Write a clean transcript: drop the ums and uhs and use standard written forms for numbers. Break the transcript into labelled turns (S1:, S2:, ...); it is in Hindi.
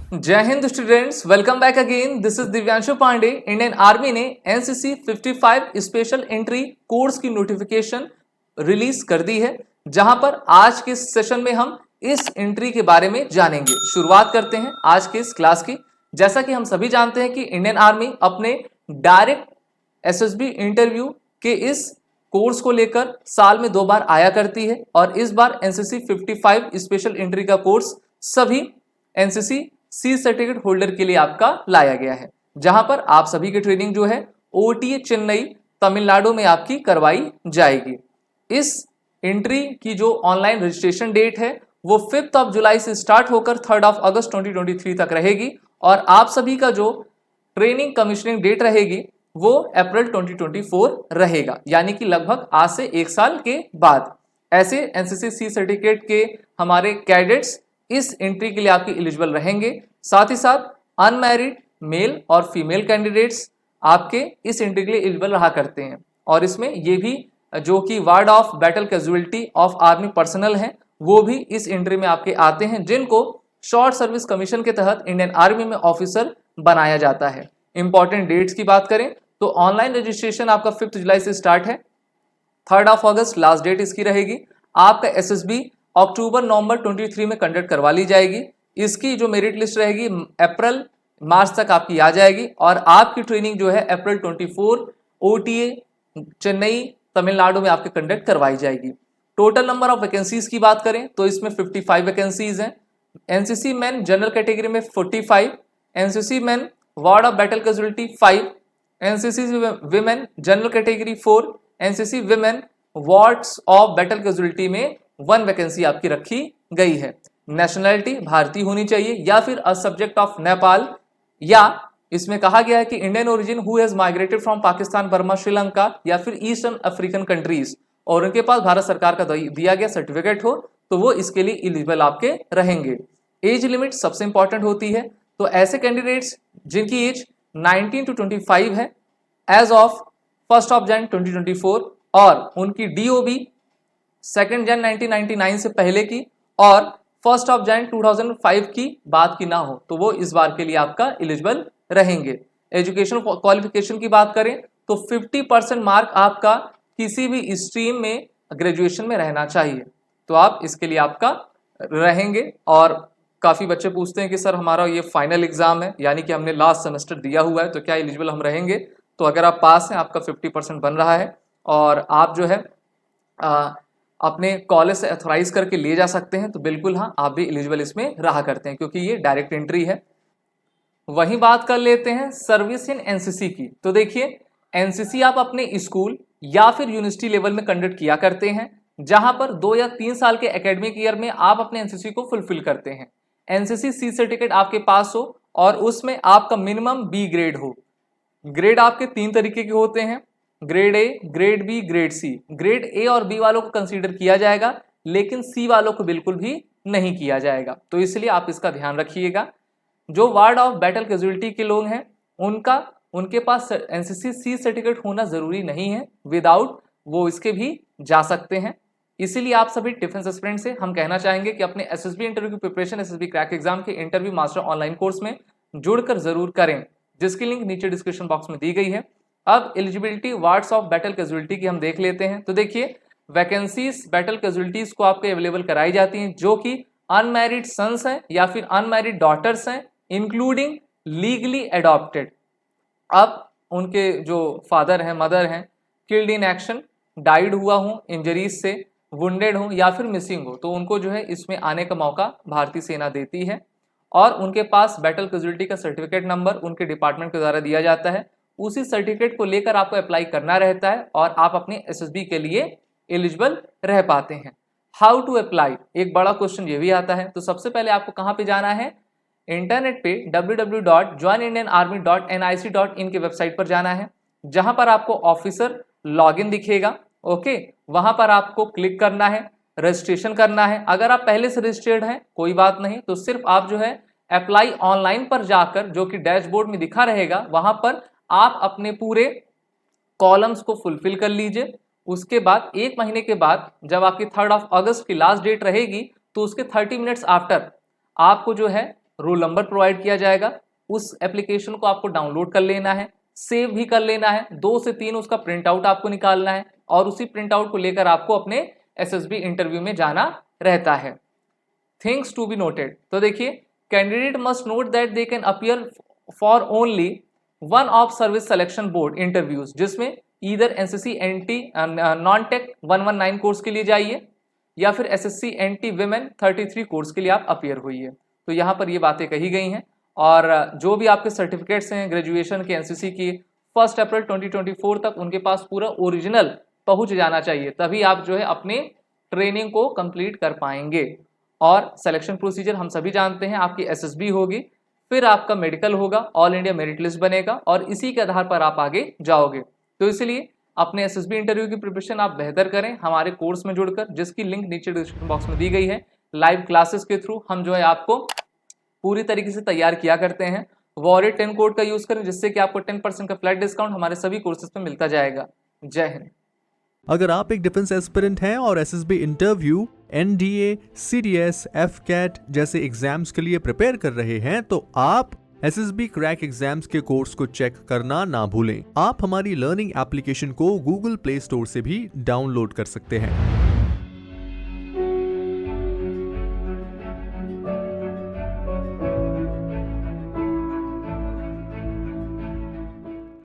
S1: जय हिंद students, welcome back again. This is Divyanshu Pandey. Indian Army ने एनसीसी 55 स्पेशल एंट्री कोर्स की नोटिफिकेशन रिलीज कर दी है, जहां पर आज के सेशन में हम इस एंट्री के बारे में जानेंगे। शुरुआत करते हैं आज के इस क्लास की। जैसा कि हम सभी जानते हैं कि इंडियन आर्मी अपने डायरेक्ट एसएसबी इंटरव्यू के इस कोर्स को लेकर साल में 2 बार आया करती है, और इस बार एनसीसी 55 स्पेशल एंट्री का कोर्स सभी एनसीसी सी सर्टिफिकेट होल्डर के लिए आपका लाया गया है, जहां पर आप सभी की ट्रेनिंग जो है ओटीए चेन्नई तमिलनाडु में आपकी करवाई जाएगी। इस एंट्री की जो ऑनलाइन रजिस्ट्रेशन डेट है वो 5 जुलाई से स्टार्ट होकर 3 अगस्त 2023 तक रहेगी, और आप सभी का जो ट्रेनिंग कमीशनिंग डेट रहेगी वो अप्रैल 2024 रहेगा, यानी कि लगभग आज से 1 साल के बाद। ऐसे एनसीसी सी सर्टिफिकेट के हमारे कैडेट्स इस एंट्री के लिए आपके एलिजिबल रहेंगे। साथ ही साथ अनमैरिड मेल और फीमेल कैंडिडेट्स आपके इस एंट्री के लिए एलिजिबल रहा करते हैं, और इसमें ये भी जो कि ward of battle casualty of army personnel हैं वो भी इस एंट्री में आपके आते हैं, जिनको शॉर्ट सर्विस कमीशन के तहत इंडियन आर्मी में ऑफिसर बनाया जाता है। इंपॉर्टेंट डेट्स की बात करें तो ऑनलाइन रजिस्ट्रेशन आपका 5 जुलाई से स्टार्ट है, 3 अगस्त लास्ट डेट इसकी रहेगी। आपका एसएसबी अक्टूबर नवंबर 23 में कंडक्ट करवा ली जाएगी। इसकी जो मेरिट लिस्ट रहेगी अप्रैल मार्च तक आपकी आ जाएगी, और आपकी ट्रेनिंग जो है अप्रैल 24 ओटीए चेन्नई तमिलनाडु में आपके कंडक्ट करवाई जाएगी। टोटल नंबर ऑफ वैकेंसीज की बात करें तो इसमें 55 वैकेंसीज हैं। एनसीसी मैन जनरल कैटेगरी में 45, NCC man ward of battle casualty 5, NCC women general category 4, NCC women wards of battle casualty में 1 वैकेंसी आपकी रखी गई है। नेशनैलिटी भारतीय होनी चाहिए या फिर अ सब्जेक्ट ऑफ नेपाल, या इसमें कहा गया है कि Indian origin who has migrated from Pakistan, Burma, Sri Lanka या फिर ईस्टर्न अफ्रीकन कंट्रीज, और उनके पास भारत सरकार का दिया गया सर्टिफिकेट हो तो वो इसके लिए एलिजिबल आपके रहेंगे। एज लिमिट सबसे इंपॉर्टेंट होती है, तो ऐसे कैंडिडेट्स जिनकी एज 19 to 25 है एज ऑफ 1 जनवरी 2024, और उनकी डीओबी 2 जनवरी 1999 से पहले की और 1 जनवरी 2005 की बात की ना हो तो वो इस बार के लिए आपका एलिजिबल रहेंगे। एजुकेशन क्वालिफिकेशन की बात करें तो 50% मार्क आपका किसी भी स्ट्रीम में ग्रेजुएशन में रहना चाहिए, तो आप इसके लिए आपका रहेंगे। और काफ़ी बच्चे पूछते हैं कि सर हमारा ये फाइनल एग्जाम है, यानी कि हमने लास्ट सेमेस्टर दिया हुआ है, तो क्या एलिजिबल हम रहेंगे? तो अगर आप पास हैं, आपका 50% बन रहा है, और आप जो है अपने कॉलेज से अथोराइज करके ले जा सकते हैं, तो बिल्कुल हाँ, आप भी एलिजिबल इसमें रहा करते हैं, क्योंकि ये डायरेक्ट एंट्री है। वहीं बात कर लेते हैं सर्विस इन एनसीसी की। तो देखिए, एनसीसी आप अपने स्कूल या फिर यूनिवर्सिटी लेवल में कंडक्ट किया करते हैं, जहां पर 2 या 3 साल के एकेडमिक ईयर में आप अपने एनसीसी को फुलफिल करते हैं। एनसीसी सी सर्टिफिकेट आपके पास हो और उसमें आपका मिनिमम बी ग्रेड हो। ग्रेड आपके 3 तरीके के होते हैं, grade A, grade B, grade C. Grade A और बी वालों को कंसीडर किया जाएगा, लेकिन सी वालों को बिल्कुल भी नहीं किया जाएगा, तो इसलिए आप इसका ध्यान रखिएगा। जो वार्ड ऑफ बैटल कैजुअलिटी के लोग हैं उनके पास एनसीसी सी सर्टिफिकेट होना जरूरी नहीं है, विदाउट वो इसके भी जा सकते हैं। इसीलिए आप सभी डिफेंस एस्पिरेंट से हम कहना चाहेंगे कि अपने एसएसबी इंटरव्यू की प्रिपरेशन एसएसबी क्रैक एग्जाम के इंटरव्यू मास्टर ऑनलाइन कोर्स में जुड़कर जरूर करें, जिसकी लिंक नीचे डिस्क्रिप्शन बॉक्स में दी गई है। अब eligibility wards of battle casualty की हम देख लेते हैं। तो देखिए, वैकेंसीज बैटल कैजुअलिटीज को आपको अवेलेबल कराई जाती हैं जो कि अनमैरिड सन्स हैं या फिर अनमैरिड डॉटर्स हैं, इंक्लूडिंग लीगली एडॉप्टेड। अब उनके जो फादर हैं, मदर हैं, किल्ड इन एक्शन, डाइड हुआ हूँ इंजरीज से, वुंडेड हूँ या फिर मिसिंग हो, तो उनको जो है इसमें आने का मौका भारतीय सेना देती है, और उनके पास बैटल कैजुअलिटी का सर्टिफिकेट नंबर उनके डिपार्टमेंट के द्वारा दिया जाता है। उसी सर्टिफिकेट को लेकर आपको अप्लाई करना रहता है और आप अपने एसएसबी के लिए एलिजिबल रह पाते हैं। हाउ टू अप्लाई, एक बड़ा क्वेश्चन ये भी आता है। तो सबसे पहले आपको कहाँ पे जाना है? इंटरनेट पे www.joinindianarmy.nic.in के वेबसाइट पर जाना है, जहां पर आपको ऑफिसर लॉगिन दिखेगा। ओके, वहां पर आपको क्लिक करना है, रजिस्ट्रेशन करना है। अगर आप पहले से रजिस्टर्ड हैं कोई बात नहीं, तो सिर्फ आप जो है अप्लाई ऑनलाइन पर जाकर, जो कि डैशबोर्ड में दिखा रहेगा, वहां पर आप अपने पूरे कॉलम्स को फुलफिल कर लीजिए। उसके बाद 1 महीने के बाद जब आपकी 3 अगस्त की लास्ट डेट रहेगी, तो उसके 30 मिनट्स आफ्टर आपको जो है रोल नंबर प्रोवाइड किया जाएगा। उस एप्लीकेशन को आपको डाउनलोड कर लेना है, सेव भी कर लेना है, 2 से 3 उसका प्रिंट आउट आपको निकालना है और उसी प्रिंट आउट को लेकर आपको अपने एसएसबी इंटरव्यू में जाना रहता है। थिंग्स टू बी नोटेड, तो देखिए, candidate must note that they can appear for only one of service selection board interviews, जिसमें either NCC NT non tech 119 course के लिए जाइए या फिर एसएससी एनटी विमेन 33 कोर्स के लिए आप अपीयर हुई। तो यहाँ पर ये बातें कही गई हैं और जो भी आपके सर्टिफिकेट्स हैं ग्रेजुएशन के एनसीसी की 1 अप्रैल 2024 तक उनके पास पूरा ओरिजिनल पहुंच जाना चाहिए, तभी आप जो है अपने ट्रेनिंग को कंप्लीट कर पाएंगे। और सिलेक्शन प्रोसीजर हम सभी जानते हैं, आपकी एसएसबी होगी, फिर आपका मेडिकल होगा, ऑल इंडिया मेरिट लिस्ट बनेगा और इसी के आधार पर आप आगे जाओगे। तो इसलिए अपने एसएसबी इंटरव्यू की प्रिपरेशन आप बेहतर करें हमारे कोर्स में जुड़कर, जिसकी लिंक नीचे डिस्क्रिप्शन बॉक्स में दी गई है। लाइव क्लासेस के थ्रू हम जो है आपको पूरी तरीके से तैयार किया करते हैं। वॉरियर 10 कोड का यूज करें, जिससे कि आपको 10% का फ्लैट डिस्काउंट हमारे सभी कोर्सेज पे मिलता जाएगा। जय हिंद।
S2: अगर आप एक डिफेंस एस्पिरेंट हैं और SSB interview, NDA, CDS, AFCAT जैसे एग्जाम्स के लिए प्रिपेयर कर रहे हैं तो आप एसएसबी क्रैक एग्जाम्स के कोर्स को चेक करना ना भूलें। आप हमारी लर्निंग एप्लीकेशन को गूगल प्ले स्टोर से भी डाउनलोड कर सकते हैं।